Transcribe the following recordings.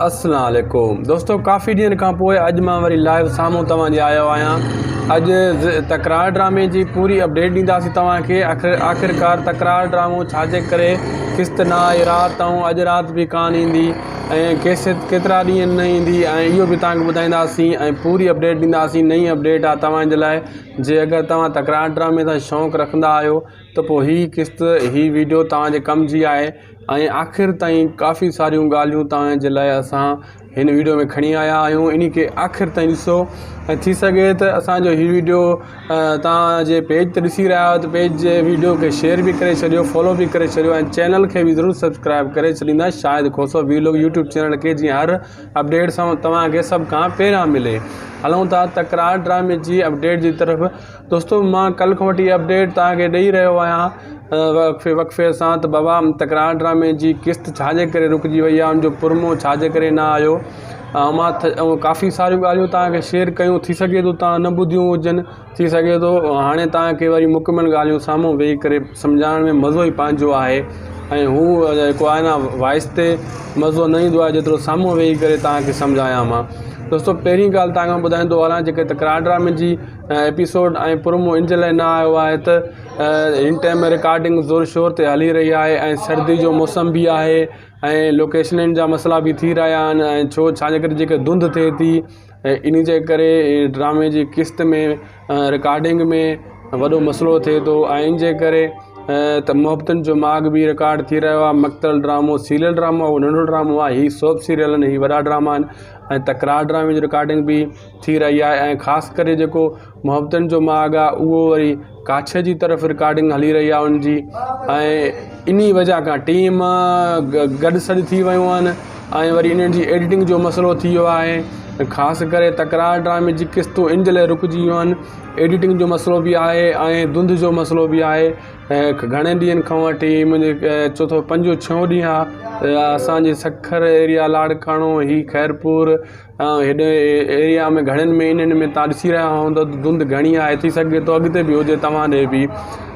अस्सलाम वालेकुम दोस्तों, काफ़ी ॾींहंनि खां पोइ अॼु मां वरी लाइव साम्हूं तव्हांजे आयो आहियां। अॼु तकरार ड्रामे जी पूरी अपडेट ॾींदासीं तव्हांखे। आख़िरकार तकरार ड्रामो छाजे करे किस्त न आई राति ऐं अॼु राति बि कान ईंदी ऐं केतिरा ॾींहं न ईंदी, ऐं इहो बि तव्हांखे ॿुधाईंदासीं ऐं पूरी अपडेट ॾींदासीं। नई अपडेट आहे तव्हांजे लाइ। जे अगरि तव्हां तकरार ड्रामे सां शौक़ु रखंदा आहियो त पोइ हीअ किस्त हीअ वीडियो तव्हांजे कम जी आहे। ऐं आख़िर ताईं काफ़ी सारियूं ॻाल्हियूं तव्हांजे लाइ असां हिन वीडियो में खणी आया आहियूं। इन खे आख़िर ताईं ॾिसो ऐं थी सघे त असांजो हीअ वीडियो तव्हांजे पेज ते ॾिसी रहिया आहियो त पेज जे वीडियो खे शेयर बि करे छॾियो, फॉलो बि करे छॾियो ऐं चैनल खे बि ज़रूरु सब्सक्राइब करे छॾींदा। शायदि खोसो वीलोग यूट्यूब चैनल खे जीअं हर अपडेट सां तव्हांखे सभ खां पहिरियां मिले। हलूं था तकरार ड्रामे जी अपडेट जी तरफ़। दोस्तों, मां कल्ह खां वठी अपडेट तव्हांखे ॾेई रहियो आहियां वक़्फ़े सां त बाबा तकरार ड्रामे जी किस्त छाजे करे रुकिजी वई आहे, उनजो पुरमो छाजे करे न आयो। मां काफ़ी सारियूं ॻाल्हियूं तव्हांखे शेयर कयूं, थी सघे थो तव्हां न ॿुधियूं हुजनि, थी सघे थो हाणे तव्हांखे वरी मुकमल ॻाल्हियूं साम्हूं वेही करे सम्झाइण में मज़ो ई पंहिंजो आहे। ऐं हू जेको आहे न वॉइस ते मज़ो न ईंदो आहे जेतिरो साम्हूं वेही करे तव्हांखे सम्झायां मां। दोस्तों, पहिरीं ॻाल्हि तव्हांखां ॿुधाईंदो हलां, जेके तकरार ड्रामे जी एपिसोड ऐं पुरमो इन जे लाइ न आयो आहे त हिन टाइम में रिकॉर्डिंग ज़ोर शोर ते हली रही आहे ऐं सर्दी जो मौसम बि आहे ऐं लोकेशननि जा मसइला बि थी रहिया आहिनि। ऐं छाजे करे जेके धुंध थिए थी इन जे करे ड्रामे जी किस्त में रिकॉर्डिंग में वॾो मसइलो थिए थो। ऐं इन जे करे त मोहब्बतुनि जो माॻ बि रिकॉर्ड थी रहियो आहे। मक़तल ड्रामो सीरियल ड्रामो उहो नंढो ड्रामो आहे, हीअ सोप सीरियल आहिनि, हीअ वॾा ड्रामा आहिनि। ऐं तकरार ड्रामे जी रिकॉर्डिंग बि थी रही आहे ऐं ख़ासि करे जेको मोहब्बतुनि जो माॻ आहे उहो वरी काछे जी तरफ़ रिकॉर्डिंग हली रही आहे उनजी। ऐं इन वजह खां टीम गॾु सॾु थी वियूं आहिनि ऐं वरी इन्हनि जी एडिटिंग जो मसइलो थी वियो आहे। ख़ासि करे तकरार ड्रामे जी किस्तूं इन जे लाइ रुकिजी वियूं आहिनि, एडिटिंग जो मसइलो बि आहे ऐं धुंध जो मसइलो बि आहे। घणे ॾींहंनि खां वठी मुंहिंजे चोथों 5-6 ॾींहं आहे असांजे सखर एरिया लाड़काणो ही खैरपुर हेॾे एरिया में घणनि में इन्हनि में तव्हां ॾिसी रहिया हूंदो धुंध घणी आहे। थी सघे थो अॻिते बि हुजे तव्हां ॾे बि।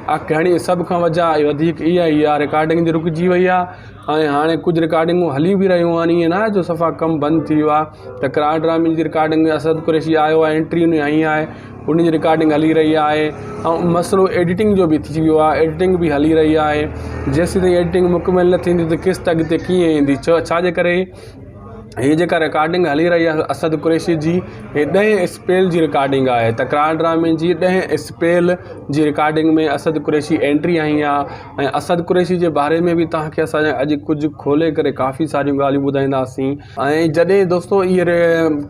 घणी सभ खां वधीक इहा ई आहे, रिकॉर्डिंग जी रुकिजी वई आहे ऐं हाणे कुझु रिकॉर्डिंगूं हली बि रहियूं आहिनि। ईअं न आहे जो सफ़ा कमु बंदि थी वियो आहे। तकरार ड्रामे जी रिकॉर्डिंग असद कुरैशी आयो आहे, एंट्री उन आई आहे, उन जी रिकॉर्डिंग हली रही आहे। ऐं मसइलो एडिटिंग जो बि थी वियो आहे, एडिटिंग बि हली रही आहे। जेसीं ताईं एडिटिंग मुकमल न थींदी त किस्त अॻिते कीअं ईंदी। छाजे करे हीअ जेका रिकॉर्डिंग हली रही आहे असद कुरैशी जी, हे 10 स्पेल जी रिकॉर्डिंग आहे। तकरार ड्रामे जी 10 स्पेल जी रिकॉर्डिंग में असद कुरैशी एंट्री आई आहे। ऐं असद कुरैशी जे बारे में बि तव्हांखे असां अॼु कुझु खोले करे काफ़ी सारियूं ॻाल्हियूं ॿुधाईंदासीं। ऐं जॾहिं दोस्तों इहे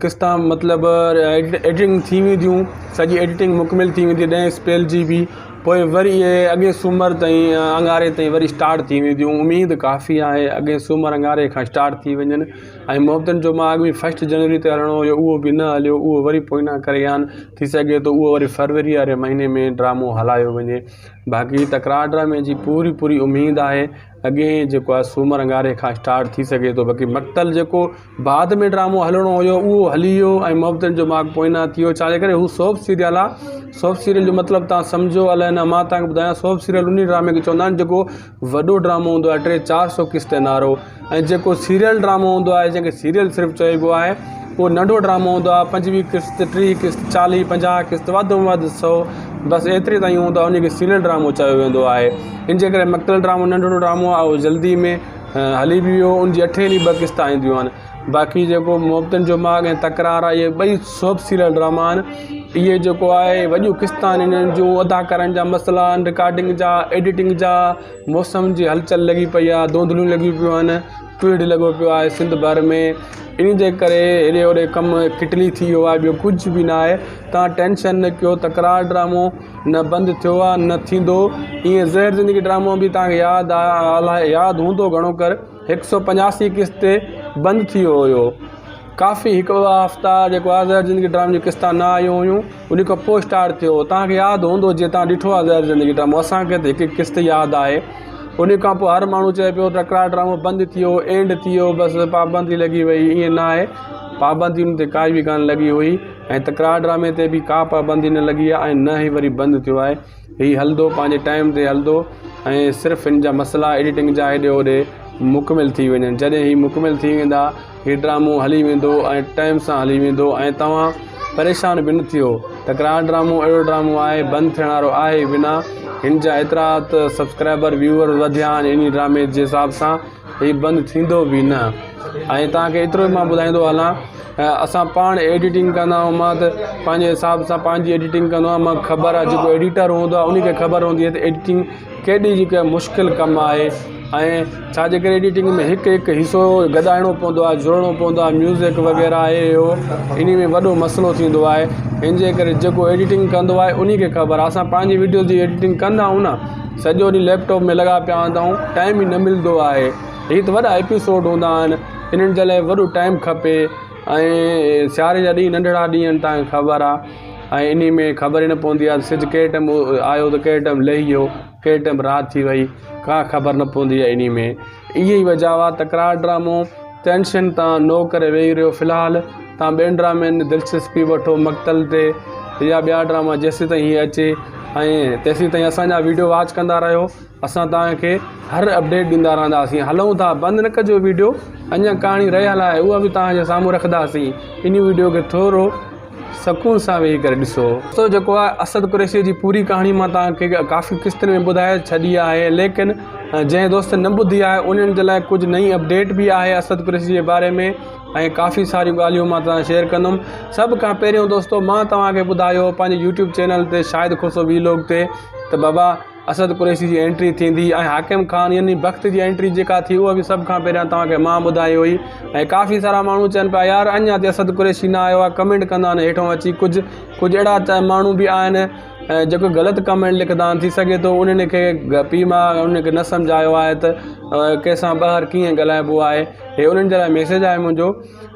किस्तां मतिलबु एडिटिंग थी वेंदियूं, सॼी एडिटिंग मुकमल थी वेंदी 10 स्पेल जी बि, पोइ वरी इहे अॻे सूमर ताईं अंगारे ताईं वरी स्टार्ट थी वेंदियूं। उमेदु काफ़ी आहे अॻे सूमर अंगारे खां स्टार्ट थी वञनि। ऐं मोहब्बतुनि जो माॻ बि 1 जनवरी ते हलणो हुयो, उहो बि न हलियो, उहो वरी पोइना करे आहिनि। थी सघे थो उहो वरी फरवरी वारे महीने में ड्रामो हलायो वञे। बाक़ी तकरार ड्रामे जी पूरी उमेदु आहे अॻे जेको आहे सूमर अंगारे खां स्टार्ट थी सघे थो। बाक़ी मक़तल जेको बाद में ड्रामो हलणो हुयो उहो हली वियो ऐं मोहब्बतुनि जो माॻ पोइना थी वियो। छाजे करे हू सोप सीरियल आहे। सोप सीरियल जो मतिलबु तव्हां सम्झो अलाए न, मां तव्हांखे ॿुधायां सोप सीरियल उन ड्रामे खे चवंदा आहिनि जेको वॾो ड्रामो हूंदो आहे 300-400 किस्त नारो। ऐं जेको सीरियल ड्रामो हूंदो आहे जंहिंखे सीरियल सिर्फ़ु चइबो आहे उहो नंढो ड्रामो हूंदो आहे। 25 किस्त, 30 किस्त, 40-50 किस्त, वधि में वधि 100, बसि एतिरे ताईं हूंदो आहे, उनखे सीरियल ड्रामो चयो वेंदो आहे। इन जे करे मक़तल ड्रामो नंढो ड्रामो आहे उहो जल्दी में हली बि वियो, उनजी 8 ॾींहं 2 किस्तां ईंदियूं आहिनि। बाक़ी जेको मोहब्बतुनि जो माॻ ऐं तकरार आहे, इहे ॿई सोप सीरियल ड्रामा आहिनि। इहे जेको आहे वॾियूं किस्तां आहिनि, इन्हनि जूं अदाकारनि जा मसइला आहिनि, रिकॉर्डिंग जा, एडिटिंग जा, मौसम जी हलचल लॻी पई आहे, धुंधलियूं लॻियूं पियूं आहिनि, पीड़ लॻो पियो आहे सिंध भर में। इन जे करे हेॾे होॾे कमु किटली थी वियो आहे, ॿियो कुझु बि न आहे। तव्हां टेंशन न कयो, तकरार ड्रामो न बंदि थियो आहे न थींदो। ईअं ज़हर ज़िंदगी ड्रामो बि तव्हांखे यादि हूंदो घणो कर 185 किस्त बंदि थी वियो हुयो। काफ़ी 1 हफ़्ता जेको आहे ज़हर ज़िंदगी ड्रामे जी किस्तां न आयूं हुयूं, उन खां पोइ स्टार्ट थियो। तव्हांखे यादि हूंदो जीअं तव्हां ॾिठो आहे ज़हर ज़िंदगी ड्रामो, असांखे त हिकु किस्त यादि आहे। उन खां पोइ हर माण्हू चए पियो तकरार ड्रामो बंदि थी वियो, एंड थी वियो, बसि पाबंदी लॻी वई। ईअं न आहे, पाबंदियुनि ते काई बि कान लॻी हुई ऐं तकरार ड्रामे ते बि का पाबंदी न लॻी आहे ऐं न ई वरी बंदि थियो आहे। हीउ हलंदो पंहिंजे टाइम ते हलंदो ऐं सिर्फ़ु हिन जा मसइला एडिटिंग जा हेॾे होॾे मुकमिल थी वञनि। जॾहिं ही मुकमिल थी वेंदा ही ड्रामो हली वेंदो ऐं टाइम सां हली वेंदो ऐं तव्हां परेशान बि न थियो। तकरार ड्रामो अहिड़ो ड्रामो आहे, बंदि थियण वारो आहे बिना। हिन जा एतिरा त सब्सक्राइबर व्यूअर वधिया आहिनि इन ड्रामे जे हिसाब सां, हीउ बंदि थींदो बि न। ऐं तव्हांखे एतिरो मां ॿुधाईंदो हलां, असां पाण एडिटिंग कंदा आहियूं। मां त पंहिंजे हिसाब सां पंहिंजी एडिटिंग कंदो आहियां। मां ख़बर आहे जेको एडिटर हूंदो आहे उन खे ख़बर हूंदी आहे त एडिटिंग केॾी जेका मुश्किल कमु आहे ऐं छाजे करे एडिटिंग में हिकु हिकु हिसो गॾाइणो पवंदो आहे, जोड़णो पवंदो आहे, म्यूज़िक वग़ैरह आहे इहो, इन में वॾो मसइलो थींदो आहे। हिन जे करे जेको एडिटिंग कंदो आहे उन खे ख़बर आहे। असां पंहिंजी वीडियो जी एडिटिंग कंदा आहियूं न, सॼो ॾींहुं लैपटॉप में लॻा पिया हूंदा आहियूं, टाइम ई न मिलंदो आहे। हीअ त वॾा एपिसोड हूंदा आहिनि, इन्हनि जे लाइ वॾो टाइम खपे। ऐं सियारे जा ॾींहं नंढड़ा ॾींहं आहिनि, तव्हांखे ख़बर आहे। ऐं इन में ख़बर ई न पवंदी आहे सिज कंहिं टाइम आयो त कंहिं टाइम लही वियो, कंहिं टाइम राति थी वई, का ख़बर न पवंदी आहे। इन में इहा ई वजह आहे। तकरार ड्रामो टेंशन तव्हां नो करे वेही रहियो। फ़िलहालु तव्हां ॿियनि ड्रामनि दिलचस्पी वठो मक़तल ते या ॿिया ड्रामा जेसि ताईं हीअ अचे ऐं तेसि ताईं असांजा वीडियो वॉच कंदा रहियो। असां तव्हांखे हर अपडेट ॾींदा रहंदासीं। हलूं था, बंदि न कजो वीडियो, अञा कहाणी रहियल आहे, उहा बि तव्हांजे साम्हूं रखंदासीं। इन वीडियो खे थोरो सुकून सां वेही करे ॾिसो। तो जेको आहे असद कुरैशी जी पूरी कहाणी मां तव्हांखे काफ़ी क़िस्तनि में ॿुधाए छॾी आहे, लेकिन जंहिं दोस्त न ॿुधी आहे उन्हनि जे लाइ कुझु नई अपडेट बि आहे असद कुरैशी जे बारे में ऐं काफ़ी सारियूं ॻाल्हियूं मां तव्हां शेयर कंदुमि। सभ खां पहिरियों दोस्तो मां तव्हांखे ॿुधायो पंहिंजे यूट्यूब चैनल ते शाहिद खुसरो वीलॉग ते त बाबा असद कुरैशी जी एंट्री थींदी ऐं हाकिम ख़ान यानी बख़्त जी एंट्री जेका थी उहा बि सभ खां पहिरियां तव्हांखे मां ॿुधाई हुई। ऐं काफ़ी सारा माण्हू चवनि पिया यार अञा ते असद कुरैशी न आयो आहे, कमेंट कंदा आहिनि हेठों अची। कुझु अहिड़ा माण्हू बि आहिनि जेको ग़लति कमेंट लिखंदा आहिनि। थी सघे थो उन्हनि खे पीउ माउ उनखे न सम्झायो आहे त कंहिंसां ॿाहिरि कीअं ॻाल्हाइबो आहे। हे उन्हनि जे लाइ मैसेज आहे मुंहिंजो।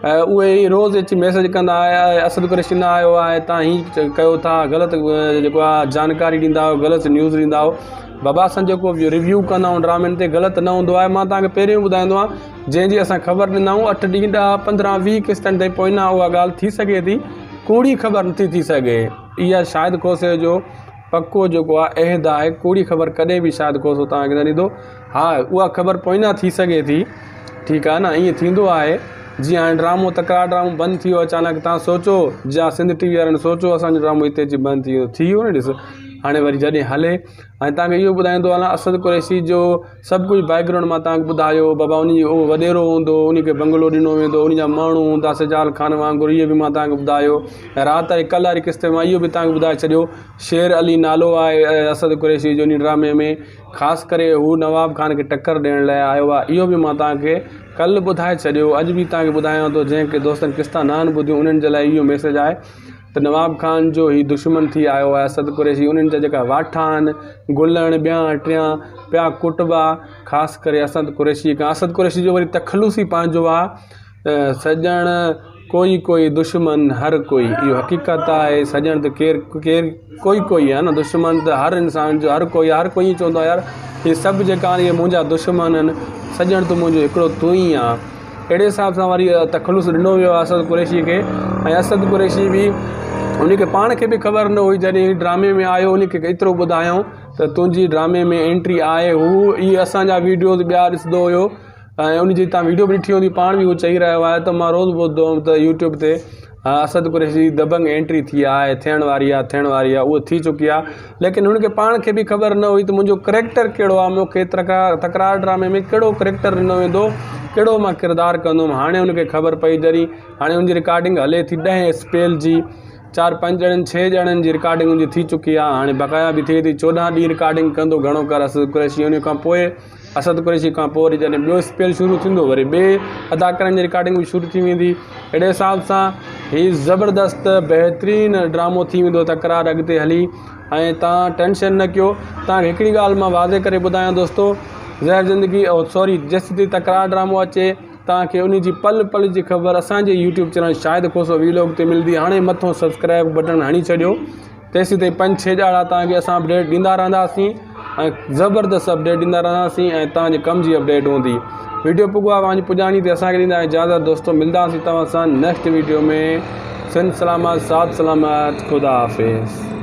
उहे ई रोज़ु अची मैसेज कंदा आहे असद कुरैशी न आयो आहे, तव्हां हीअं कयो था, ग़लति जेको आहे जानकारी ॾींदा आहियो, ग़लति न्यूज़ ॾींदा आहियो। बाबा असां जेको रिव्यू कंदा आहियूं ड्रामनि ते ग़लति न हूंदो आहे। मां तव्हांखे पहिरियों ॿुधाईंदो आहियां जंहिंजी असां ख़बर ॾींदा आहियूं 8 ॾींहं 10 15 20 क़िस्तनि ताईं पोइना उहा ॻाल्हि थी सघे थी, कूड़ी ख़बर नथी थी सघे। इहा शाहिद खोसे जो पको जेको आहे अहद आहे, कूड़ी ख़बर कॾहिं बि शाहिद खोसो तव्हांखे न ॾींदो। हा उहा ख़बर पोइना थी सघे थी, ठीकु आहे न, ईअं थींदो आहे। जीअं हाणे ड्रामो तकरार ड्रामो बंदि थी वियो अचानक, तव्हां सोचो जा सिंध टीवी वारनि सोचो असांजो ड्रामो हिते अची बंदि थी वियो न। ॾिस हाणे वरी जॾहिं हले। ऐं तव्हांखे इहो ॿुधाईंदो हलां असद कुरैशी जो सभु कुझु बैकग्राउंड मां तव्हांखे ॿुधायो। बाबा उन जो उहो वॾेरो हूंदो, उनखे बंगलो ॾिनो वेंदो, उन जा माण्हू हूंदा सजाल ख़ान वांगुरु, इहो बि मां तव्हांखे ॿुधायो। ऐं राति वारी कल्ह वारी क़िस्त मां इहो बि तव्हांखे ॿुधाए छॾियो। शेर अली नालो आहे असद कुरैशी जो इन ड्रामे में, ख़ासि करे हू नवाब ख़ान खे टक्कर ॾियण लाइ आयो आहे। इहो बि मां तव्हांखे कल्ह ॿुधाए छॾियो। अॼु बि तव्हांखे ॿुधायां थो, जंहिंखे दोस्तनि क़िस्ता न आहिनि ॿुधियूं उन्हनि जे लाइ इहो मैसेज आहे त नवाब ख़ान जो ही दुश्मन थी आयो आहे असद कुरैशी। उन्हनि जा जेका वाठा आहिनि गुलण ॿिया टियां पिया कुटबा, ख़ासि करे असद कुरैशी खां। असद कुरैशी जो वरी तखलुस ई पंहिंजो आहे, सॼण कोई दुश्मन हर कोई, इहो हक़ीक़त आहे। सॼण त केरु कोई आहे न, दुश्मन त हर इंसान जो हर कोई ईअं चवंदो आहे यार इहे सभु जेका आहिनि इहे मुंहिंजा दुश्मन आहिनि, सॼण त मुंहिंजो हिकिड़ो तूं ई आहे। अहिड़े हिसाब सां वरी तखलुस ॾिनो वियो आहे असद कुरैशी खे। ऐं असद कुरैशी बि उनखे पाण खे बि ख़बर न हुई, जॾहिं ड्रामे में आयो उनखे एतिरो ॿुधायूं त तुंहिंजी ड्रामे में एंट्री आहे। हू इहे असांजा वीडियोज़ ॿिया ॾिसंदो हुयो ऐं उनजी तव्हां वीडियो बि ॾिठी हूंदी, पाण बि उहो चई रहियो आहे त मां रोज़ु ॿुधंदो हुउमि त यूट्यूब ते असद कुरैशी दबंग एंट्री थी आहे, थियण वारी आहे, उहा थी चुकी आहे। लेकिन हुनखे पाण खे बि ख़बर न हुई त मुंहिंजो करैक्टर कहिड़ो आहे, मूंखे तकरार ड्रामे में कहिड़ो करैक्टर ॾिनो वेंदो, कहिड़ो मां किरदारु कंदुमि। हाणे हुनखे ख़बर पई जॾहिं हाणे हुनजी रिकॉर्डिंग हले थी 10 स्पेल जी, 4-5 ॼणनि 6 ॼणनि जी रिकॉर्डिंग मुंहिंजी थी चुकी आहे। हाणे बक़ाया बि थिए थी, 14 ॾींहं रिकॉर्डिंग कंदो घणो कर असद कुरैशी। उन खां पोइ असद कुरैशी खां पोइ वरी जॾहिं ॿियो स्पेल शुरू थींदो वरी ॿिए अदाकारनि जी रिकॉर्डिंग बि शुरू थी वेंदी। अहिड़े हिसाब सां हीउ ज़बरदस्त बहितरीनु ड्रामो थी वेंदो तकरार अॻिते हली। ऐं तव्हां टेंशन न कयो। तव्हांखे हिकिड़ी ॻाल्हि मां वाज़े करे ॿुधायां दोस्तो, ज़हर ज़िंदगी जेसि ताईं तकरार ड्रामो अचे तव्हांखे उन जी पल पल जी ख़बर असांजे यूट्यूब चैनल शाहिद खोसो वीलॉग ते मिलंदी। हाणे मथां सब्सक्राइब बटन हणी छॾियो, तेसि ताईं 5-6 ॼाणा तव्हांखे असां अपडेट ॾींदा रहंदासीं ऐं ज़बरदस्त अपडेट ॾींदा रहंदासीं ऐं तव्हांजे कम जी अपडेट हूंदी। वीडियो पुॼाणी ते असांखे ॾींदा इजाज़त दोस्तो। मिलंदासीं तव्हां सां नेक्स्ट वीडियो में। सिंध सलामत, साथ सलामत, ख़ुदा हाफ़िज़।